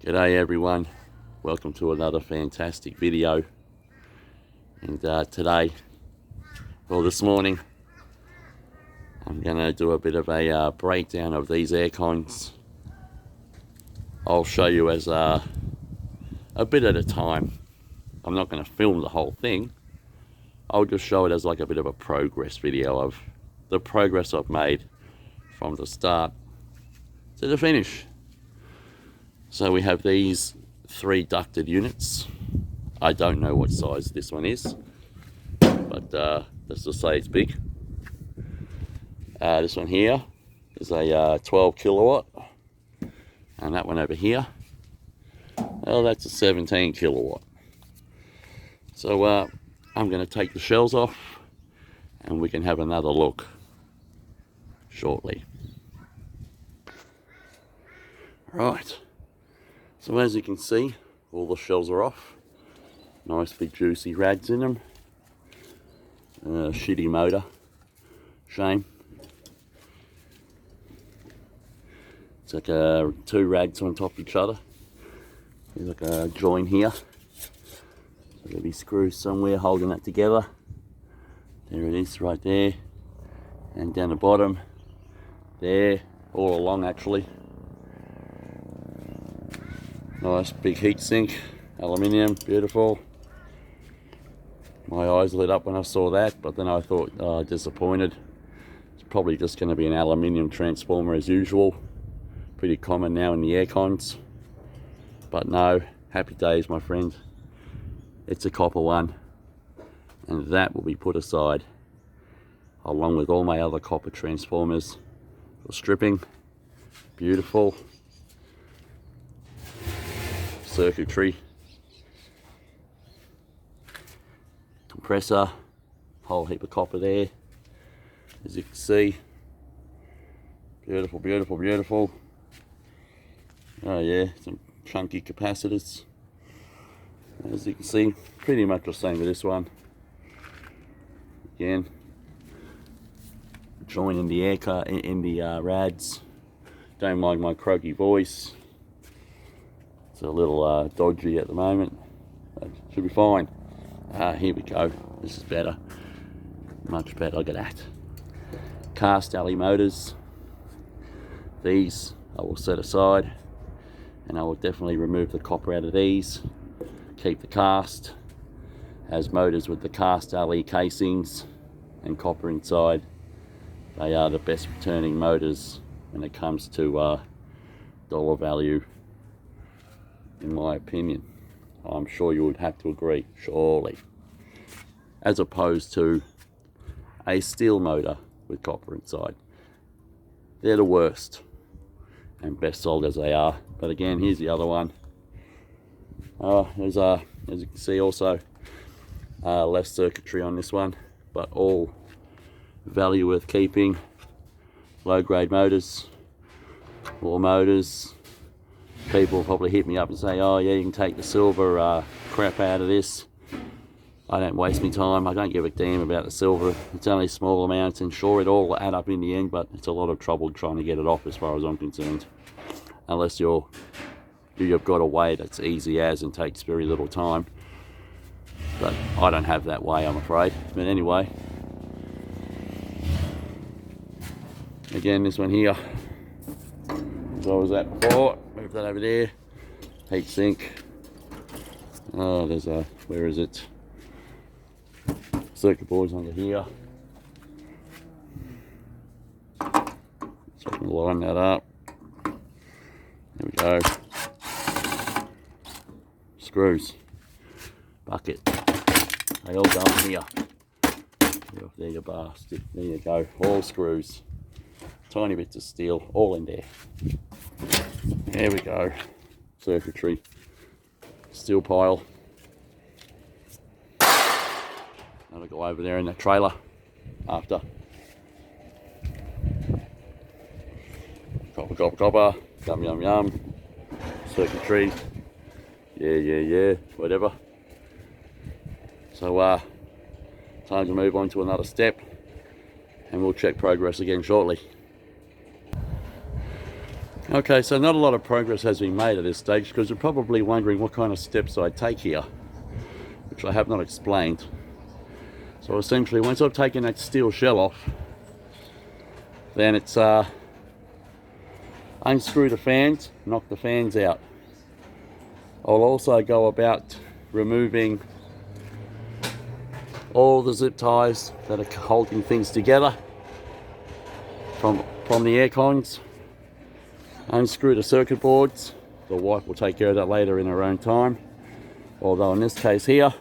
G'day everyone, welcome to another fantastic video. And today, well this morning, I'm going to do a bit of a breakdown of these air cons. I'll show you as a bit at a time. I'm not going to film the whole thing. I'll just show it as like a bit of a progress video of the progress I've made from the start to the finish. So we have these 3 ducted units. I don't know what size this one is, but let's just say it's big. This one here is a 12 kilowatt, and that one over here, well, that's a 17 kilowatt. So I'm going to take the shells off and we can have another look shortly. Right, so as you can see, all the shells are off. Nice big juicy rads in them. Shitty motor, shame. It's like 2 rads on top of each other. There's like a join here. So there'll be screws somewhere holding that together. There it is right there. And down the bottom, there, all along actually. Nice big heat sink, aluminium, beautiful. My eyes lit up when I saw that, but then I thought, disappointed. It's probably just going to be an aluminium transformer as usual. Pretty common now in the air cons. But no, happy days my friend. It's a copper one. And that will be put aside, along with all my other copper transformers for stripping. Beautiful. Circuitry, compressor, whole heap of copper there, as you can see. Beautiful, beautiful, beautiful. Oh yeah, some chunky capacitors, as you can see. Pretty much the same with this one. Again, joining the air car in the rads. Don't mind my croaky voice. It's a little dodgy at the moment, but should be fine. Here we go. This is better. Much better. Look at that. Cast alley motors. These I will set aside, and I will definitely remove the copper out of these. Keep the cast. As motors with the cast alley casings and copper inside, they are the best returning motors when it comes to dollar value, in my opinion. I'm sure you would have to agree, surely. As opposed to a steel motor with copper inside. They're the worst, and best sold as they are. But again, here's the other one. There's as you can see also, less circuitry on this one, but all value worth keeping. Low grade motors, more motors. People will probably hit me up and say, oh yeah, you can take the silver crap out of this. I don't waste my time. I don't give a damn about the silver. It's only small amounts, and sure, it all add up in the end, but it's a lot of trouble trying to get it off as far as I'm concerned. Unless you've got a way that's easy as and takes very little time. But I don't have that way, I'm afraid. But anyway, again, this one here, as I was at before. Move that over there. Heat sink. Oh, there's a, where is it? Circuit boards under here. So I can line that up. There we go. Screws. Bucket. They all go in here. There you bastard. There you go. All screws. Tiny bits of steel. All in there. There we go. Circuitry. Steel pile. That'll go over there in the trailer after. Copper, copper, copper. Yum, yum, yum. Circuitry. Yeah. Whatever. So, time to move on to another step, and we'll check progress again shortly. Okay, so not a lot of progress has been made at this stage, because you're probably wondering what kind of steps I take here, which I have not explained. So essentially, once I've taken that steel shell off, then it's unscrew the fans, knock the fans out. I'll also go about removing all the zip ties that are holding things together from the air cons. Unscrew the circuit boards. The wife will take care of that later in her own time. Although in this case here,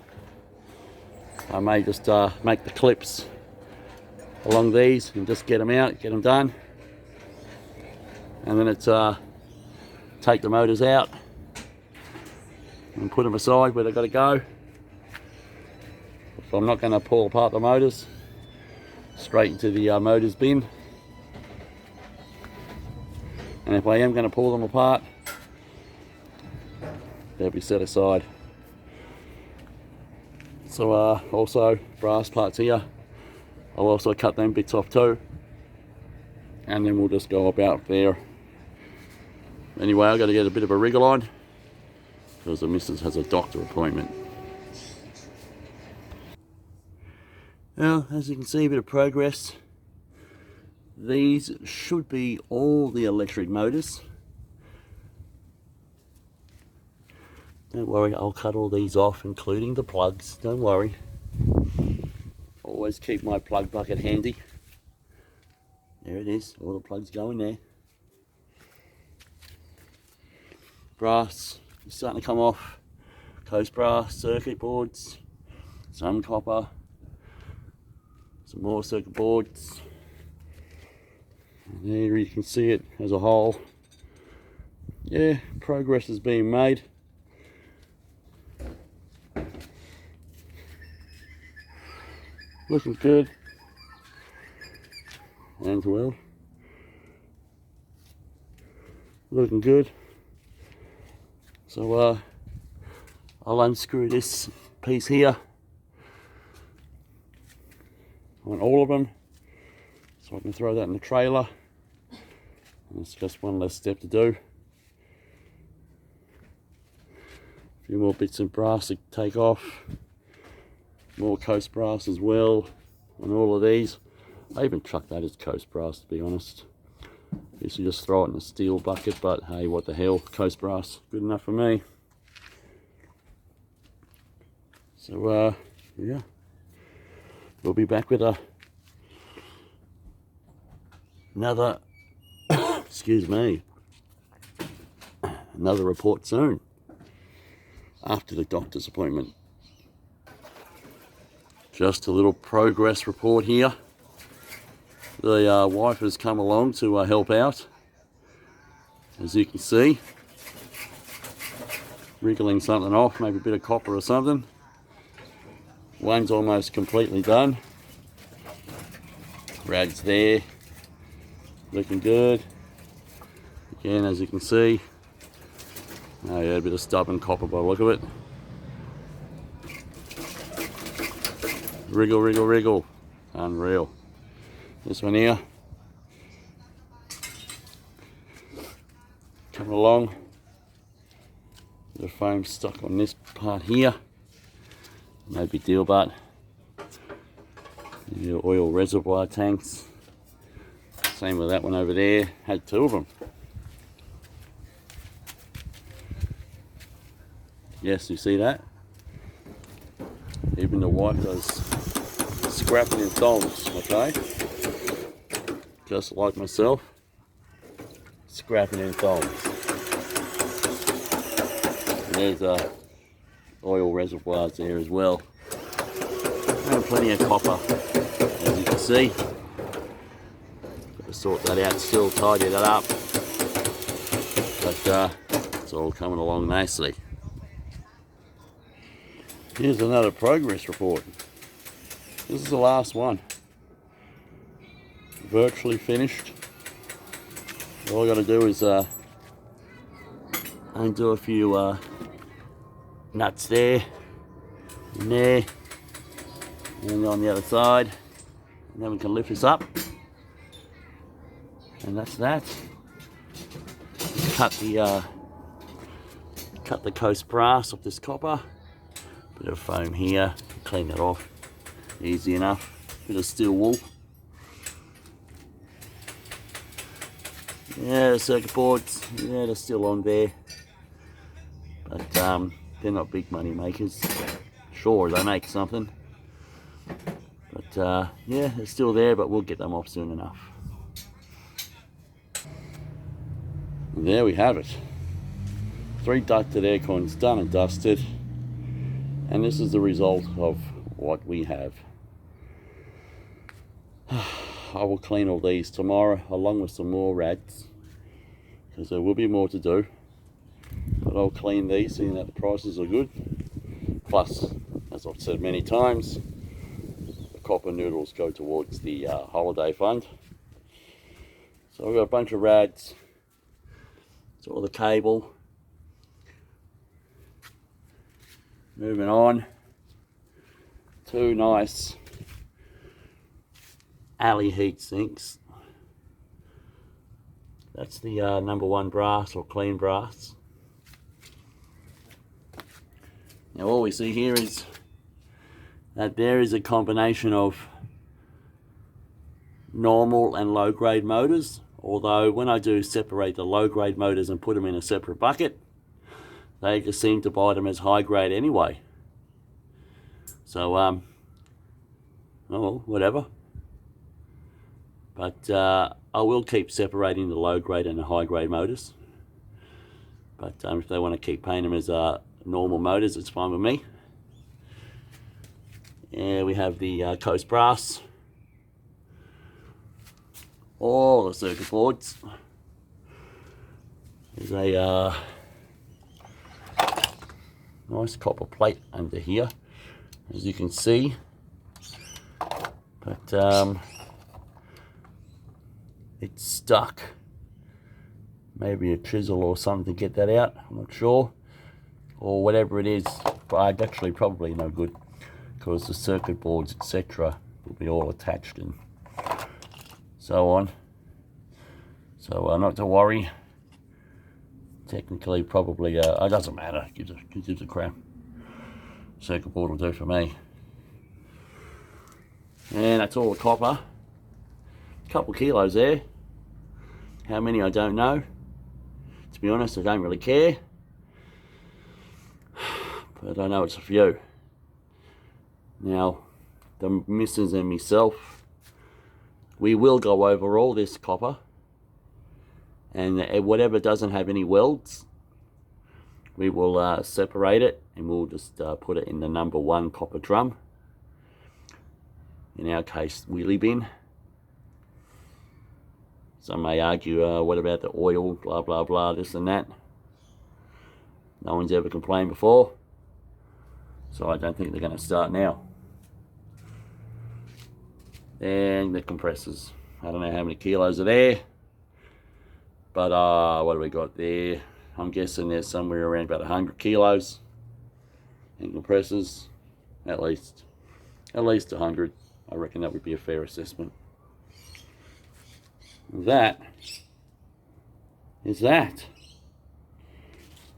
I may just make the clips along these and just get them out, get them done. And then it's take the motors out and put them aside where they've got to go. So I'm not going to pull apart the motors, straight into the motors bin. And if I am going to pull them apart, they'll be set aside. So also brass parts here, I'll also cut them bits off too, and then we'll just go about there. Anyway, I've got to get a bit of a wriggle on because the missus has a doctor appointment. Now, as you can see, a bit of progress. These should be all the electric motors. Don't worry, I'll cut all these off, including the plugs. Don't worry. Always keep my plug bucket handy. There it is, all the plugs go in there. Brass is starting to come off. Coast brass, circuit boards, some copper, some more circuit boards. And there you can see it as a whole. Yeah, progress is being made. Looking good. And well. Looking good. So I'll unscrew this piece here on all of them, so I can throw that in the trailer. And it's just one less step to do. A few more bits of brass to take off. More coast brass as well on all of these. I even chuck that as coast brass, to be honest. Used to just throw it in a steel bucket, but hey, what the hell, coast brass, good enough for me. So yeah, we'll be back with another excuse me, another report soon after the doctor's appointment. Just a little progress report here. The wife has come along to help out, as you can see, wriggling something off, maybe a bit of copper or something. One's almost completely done. Rads there, looking good. Again, as you can see, oh yeah, a bit of stubborn copper by the look of it. Wriggle, wriggle, wriggle, unreal. This one here, coming along, the foam stuck on this part here, no big deal, but the oil reservoir tanks, same with that one over there, had two of them. Yes, you see that? Even the wife does scrapping in thongs, okay? Just like myself, scrapping in thongs. And there's oil reservoirs there as well. And plenty of copper, as you can see. Got to sort that out still, tidy that up. But it's all coming along nicely. Here's another progress report. This is the last one. Virtually finished. All I got to do is undo a few nuts there, and there, and on the other side, and then we can lift this up, and that's that. cut the coast brass off this copper. Bit of foam here, clean that off, easy enough. Bit of steel wool. Yeah, the circuit boards, yeah, they're still on there, but they're not big money makers. Sure, they make something, but yeah, they're still there, but we'll get them off soon enough. And there we have it. 3 ducted air coins done and dusted, and this is the result of what we have. I will clean all these tomorrow along with some more rads, because there will be more to do, but I'll clean these seeing that the prices are good. Plus, as I've said many times, the copper noodles go towards the holiday fund. So I've got a bunch of rads. It's all the cable. Moving on, 2 nice alley heat sinks. That's the #1 brass or clean brass. Now all we see here is that there is a combination of normal and low grade motors, although when I do separate the low grade motors and put them in a separate bucket, they just seem to buy them as high grade anyway. So oh well, whatever. But I will keep separating the low grade and the high grade motors. But if they want to keep paying them as normal motors, it's fine with me. Yeah, we have the coast brass. All the circuit boards. There's a nice copper plate under here, as you can see. But it's stuck. Maybe a chisel or something to get that out, I'm not sure. Or whatever it is, but actually probably no good, because the circuit boards, etc., will be all attached and so on. So not to worry. Technically, probably, it doesn't matter, gives a crap. Circuit board will do for me. And that's all the copper. A couple kilos there. How many I don't know. To be honest, I don't really care. But I know it's a few. Now, the missus and myself, we will go over all this copper, and whatever doesn't have any welds, we will separate it, and we'll just put it in the #1 copper drum. In our case, wheelie bin. Some may argue, what about the oil, blah, blah, blah, this and that. No one's ever complained before, so I don't think they're going to start now. And the compressors. I don't know how many kilos are there, but what do we got there? I'm guessing there's somewhere around about 100 kilos in compressors, at least 100. I reckon that would be a fair assessment. That is that.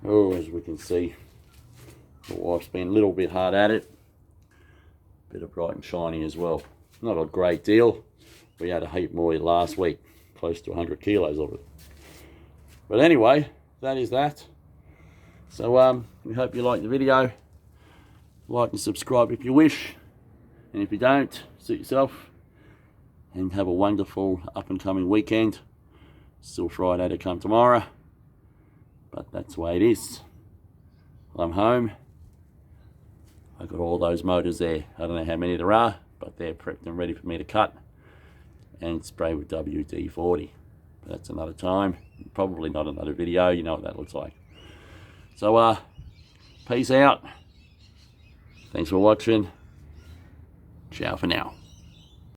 Oh, as we can see, the wife's been a little bit hard at it. Bit of bright and shiny as well. Not a great deal. We had a heap more last week, close to 100 kilos of it. But anyway, that is that. So we hope you liked the video. Like and subscribe if you wish. And if you don't, suit yourself. And have a wonderful up and coming weekend. Still Friday to come tomorrow, but that's the way it is. I'm home. I got all those motors there. I don't know how many there are, but they're prepped and ready for me to cut and spray with WD-40. But that's another time. Probably not another video. You know what that looks like. So peace out. Thanks for watching. Ciao for now.